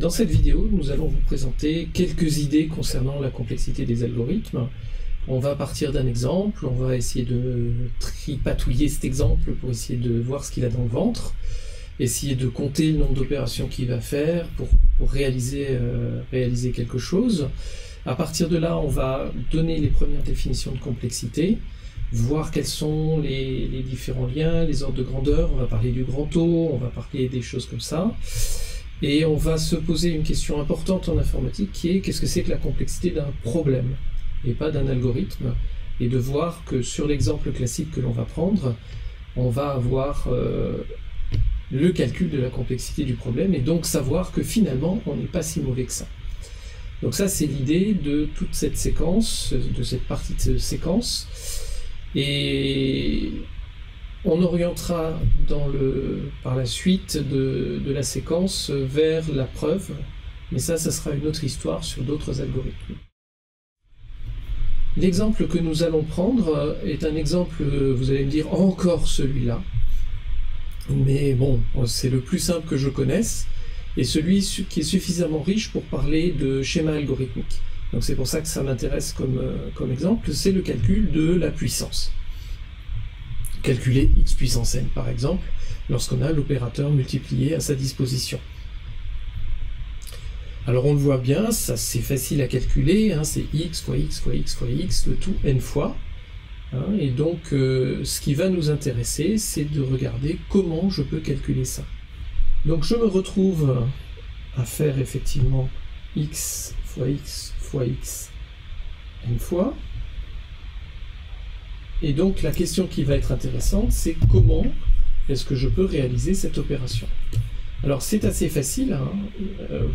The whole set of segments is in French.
Dans cette vidéo, nous allons vous présenter quelques idées concernant la complexité des algorithmes. On va partir d'un exemple, on va essayer de tripatouiller cet exemple pour essayer de voir ce qu'il a dans le ventre, essayer de compter le nombre d'opérations qu'il va faire pour réaliser quelque chose. À partir de là, on va donner les premières définitions de complexité, voir quels sont les différents liens, les ordres de grandeur, on va parler du grand O, on va parler des choses comme ça. Et on va se poser une question importante en informatique qui est qu'est-ce que c'est que la complexité d'un problème et pas d'un algorithme, et de voir que sur l'exemple classique que l'on va prendre, on va avoir le calcul de la complexité du problème et donc savoir que finalement on n'est pas si mauvais que ça. Donc ça c'est l'idée de toute cette séquence, de cette partie de séquence, et on orientera par la suite de la séquence vers la preuve, mais ça sera une autre histoire sur d'autres algorithmes. L'exemple que nous allons prendre est un exemple, vous allez me dire, encore celui-là, mais bon, c'est le plus simple que je connaisse, et celui qui est suffisamment riche pour parler de schéma algorithmique. Donc c'est pour ça que ça m'intéresse comme exemple, c'est le calcul de la puissance. Calculer x puissance n par exemple, lorsqu'on a l'opérateur multiplié à sa disposition. Alors on le voit bien, ça c'est facile à calculer, hein, c'est x fois x fois x fois x, le tout n fois. Hein, et donc ce qui va nous intéresser, c'est de regarder comment je peux calculer ça. Donc je me retrouve à faire effectivement x fois x fois x n fois. Et donc la question qui va être intéressante, c'est comment est-ce que je peux réaliser cette opération. Alors c'est assez facile, hein.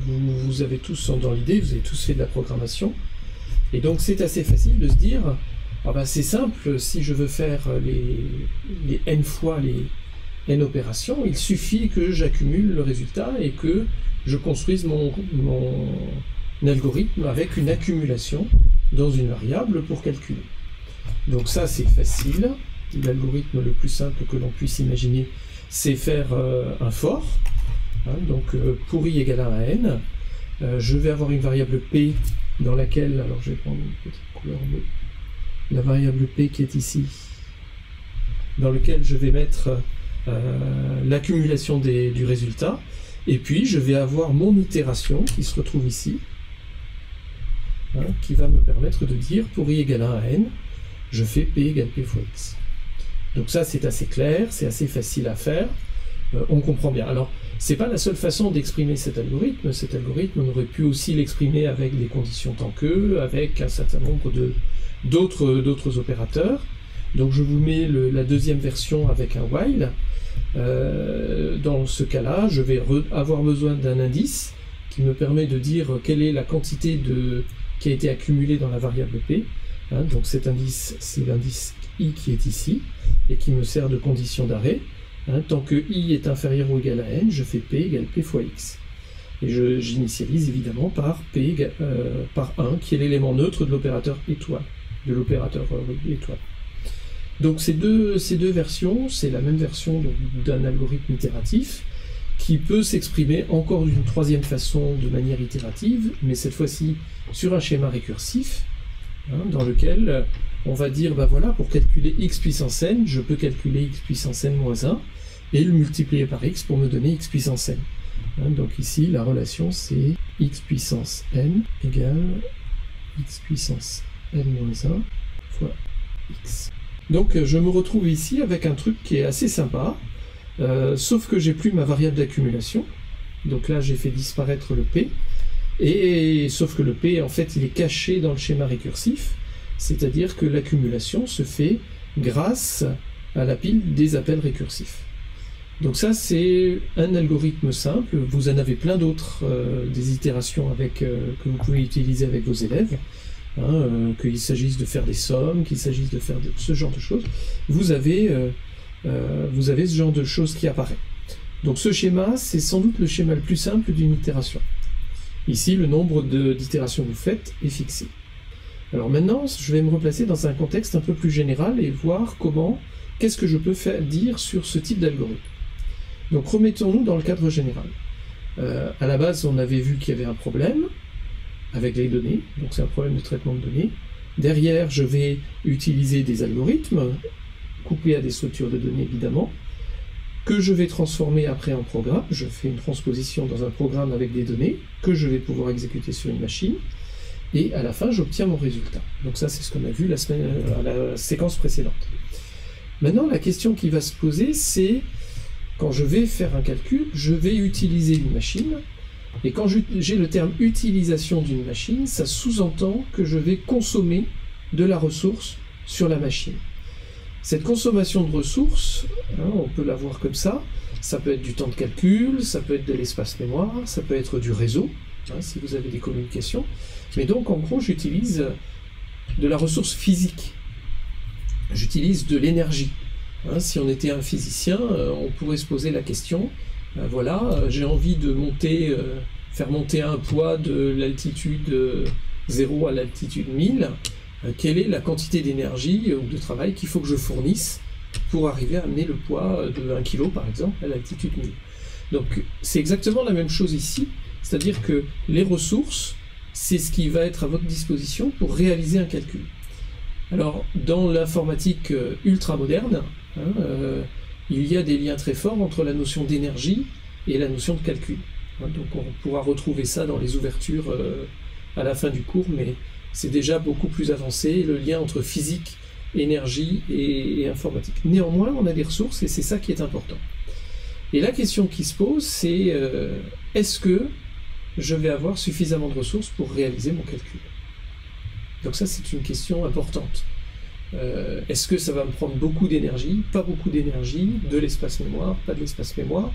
Vous avez tous dans l'idée, vous avez tous fait de la programmation, et donc c'est assez facile de se dire, ah ben c'est simple, si je veux faire les n fois les n opérations, il suffit que j'accumule le résultat et que je construise mon algorithme avec une accumulation dans une variable pour calculer. Donc ça c'est facile, l'algorithme le plus simple que l'on puisse imaginer, c'est faire un for. Donc pour i égale 1 à n, je vais avoir une variable p dans laquelle, alors je vais prendre une petite couleur bleue, la variable p qui est ici, dans lequel je vais mettre l'accumulation du résultat, et puis je vais avoir mon itération qui se retrouve ici, qui va me permettre de dire pour i égale 1 à n, je fais p égale p fois x. Donc ça c'est assez clair, c'est assez facile à faire, on comprend bien. Alors c'est pas la seule façon d'exprimer cet algorithme, on aurait pu aussi l'exprimer avec des conditions tant que, avec un certain nombre d'autres opérateurs. Donc je vous mets la deuxième version avec un while. Dans ce cas-là, je vais avoir besoin d'un indice qui me permet de dire quelle est la quantité qui a été accumulée dans la variable p. Donc cet indice, c'est l'indice i qui est ici, et qui me sert de condition d'arrêt. Tant que i est inférieur ou égal à n, je fais p égale p fois x. Et j'initialise évidemment par par 1, qui est l'élément neutre de l'opérateur étoile, étoile. Donc ces deux versions, c'est la même version d'un algorithme itératif, qui peut s'exprimer encore d'une troisième façon de manière itérative, mais cette fois-ci sur un schéma récursif, dans lequel on va dire, ben voilà, pour calculer x puissance n, je peux calculer x puissance n moins 1, et le multiplier par x pour me donner x puissance n. Donc ici, la relation, c'est x puissance n égale x puissance n moins 1 fois x. Donc je me retrouve ici avec un truc qui est assez sympa, sauf que j'ai plus ma variable d'accumulation. Donc là, j'ai fait disparaître le p, et sauf que le p, en fait, il est caché dans le schéma récursif, c'est-à-dire que l'accumulation se fait grâce à la pile des appels récursifs. Donc ça, c'est un algorithme simple. Vous en avez plein d'autres, des itérations que vous pouvez utiliser avec vos élèves, qu'il s'agisse de faire des sommes, qu'il s'agisse de faire ce genre de choses. Vous avez ce genre de choses qui apparaît. Donc ce schéma, c'est sans doute le schéma le plus simple d'une itération. Ici, le nombre d'itérations que vous faites est fixé. Alors maintenant, je vais me replacer dans un contexte un peu plus général et voir qu'est-ce que je peux dire sur ce type d'algorithme. Donc remettons-nous dans le cadre général. À la base, on avait vu qu'il y avait un problème avec les données, donc c'est un problème de traitement de données. Derrière, je vais utiliser des algorithmes, couplés à des structures de données évidemment, que je vais transformer après en programme. Je fais une transposition dans un programme avec des données, que je vais pouvoir exécuter sur une machine, et à la fin, j'obtiens mon résultat. Donc ça, c'est ce qu'on a vu à la séquence précédente. Maintenant, la question qui va se poser, c'est, quand je vais faire un calcul, je vais utiliser une machine, et quand j'ai le terme utilisation d'une machine, ça sous-entend que je vais consommer de la ressource sur la machine. Cette consommation de ressources, on peut la voir comme ça peut être du temps de calcul, ça peut être de l'espace mémoire, ça peut être du réseau, si vous avez des communications. Mais donc, en gros, j'utilise de la ressource physique. J'utilise de l'énergie. Si on était un physicien, on pourrait se poser la question, voilà, j'ai envie de faire monter un poids de l'altitude 0 à l'altitude 1000, quelle est la quantité d'énergie ou de travail qu'il faut que je fournisse pour arriver à amener le poids de 1 kg par exemple à l'altitude 1000. Donc c'est exactement la même chose ici, c'est-à-dire que les ressources, c'est ce qui va être à votre disposition pour réaliser un calcul. Alors dans l'informatique ultra moderne, il y a des liens très forts entre la notion d'énergie et la notion de calcul. Donc on pourra retrouver ça dans les ouvertures à la fin du cours, mais c'est déjà beaucoup plus avancé, le lien entre physique, énergie et informatique. Néanmoins, on a des ressources et c'est ça qui est important. Et la question qui se pose, c'est est-ce que je vais avoir suffisamment de ressources pour réaliser mon calcul? Donc ça, c'est une question importante. Est-ce que ça va me prendre beaucoup d'énergie, pas beaucoup d'énergie, de l'espace mémoire, pas de l'espace mémoire?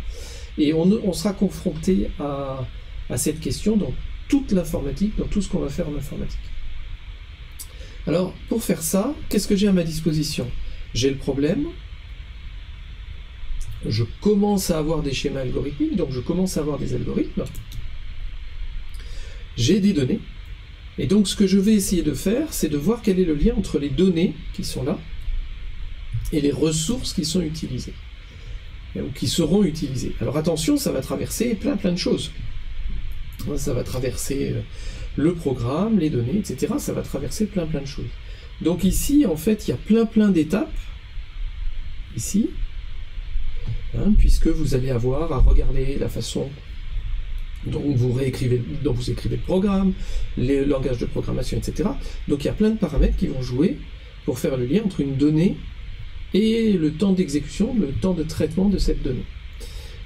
Et on sera confronté à cette question dans toute l'informatique, dans tout ce qu'on va faire en informatique. Alors, pour faire ça, qu'est-ce que j'ai à ma disposition? J'ai le problème, je commence à avoir des schémas algorithmiques, donc je commence à avoir des algorithmes, j'ai des données, et donc ce que je vais essayer de faire, c'est de voir quel est le lien entre les données qui sont là et les ressources qui sont utilisées, ou qui seront utilisées. Alors attention, ça va traverser plein de choses. Ça va traverser le programme, les données, etc. Ça va traverser plein de choses. Donc ici, en fait, il y a plein d'étapes, ici, puisque vous allez avoir à regarder la façon dont vous écrivez le programme, les langages de programmation, etc. Donc il y a plein de paramètres qui vont jouer pour faire le lien entre une donnée et le temps d'exécution, le temps de traitement de cette donnée.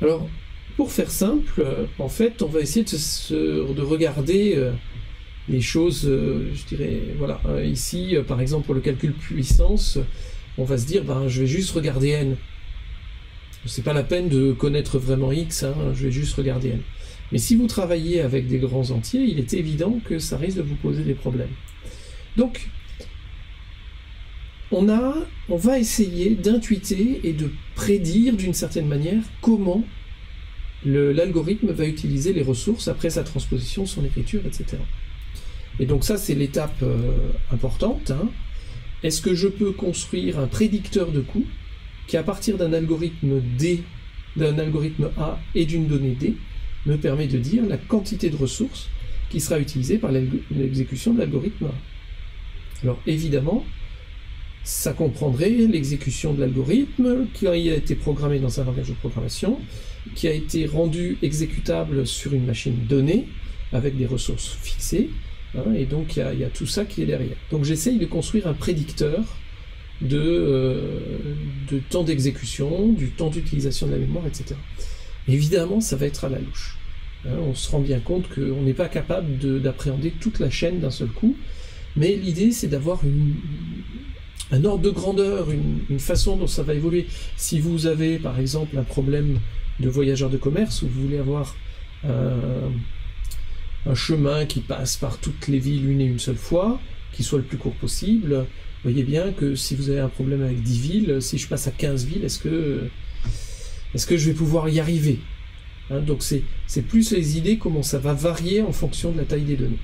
Alors, pour faire simple, en fait, on va essayer de regarder les choses, je dirais, voilà, ici, par exemple, pour le calcul puissance, on va se dire, je vais juste regarder n. C'est pas la peine de connaître vraiment x, je vais juste regarder n. Mais si vous travaillez avec des grands entiers, il est évident que ça risque de vous poser des problèmes. Donc, on va essayer d'intuiter et de prédire d'une certaine manière comment l'algorithme va utiliser les ressources après sa transposition, son écriture, etc. Et donc ça, c'est l'étape importante. Est-ce que je peux construire un prédicteur de coût qui, à partir d'un algorithme D, d'un algorithme A et d'une donnée D, me permet de dire la quantité de ressources qui sera utilisée par l'exécution de l'algorithme A? Alors évidemment, ça comprendrait l'exécution de l'algorithme qui a été programmé dans un langage de programmation, qui a été rendu exécutable sur une machine donnée, avec des ressources fixées, et donc il y a tout ça qui est derrière. Donc j'essaye de construire un prédicteur de temps d'exécution, du temps d'utilisation de la mémoire, etc. Évidemment, ça va être à la louche. On se rend bien compte qu'on n'est pas capable d'appréhender toute la chaîne d'un seul coup, mais l'idée c'est d'avoir un ordre de grandeur, une façon dont ça va évoluer. Si vous avez par exemple un problème de voyageur de commerce, où vous voulez avoir un chemin qui passe par toutes les villes une et une seule fois, qui soit le plus court possible, vous voyez bien que si vous avez un problème avec 10 villes, si je passe à 15 villes, est-ce que je vais pouvoir y arriver? Donc c'est plus les idées, comment ça va varier en fonction de la taille des données.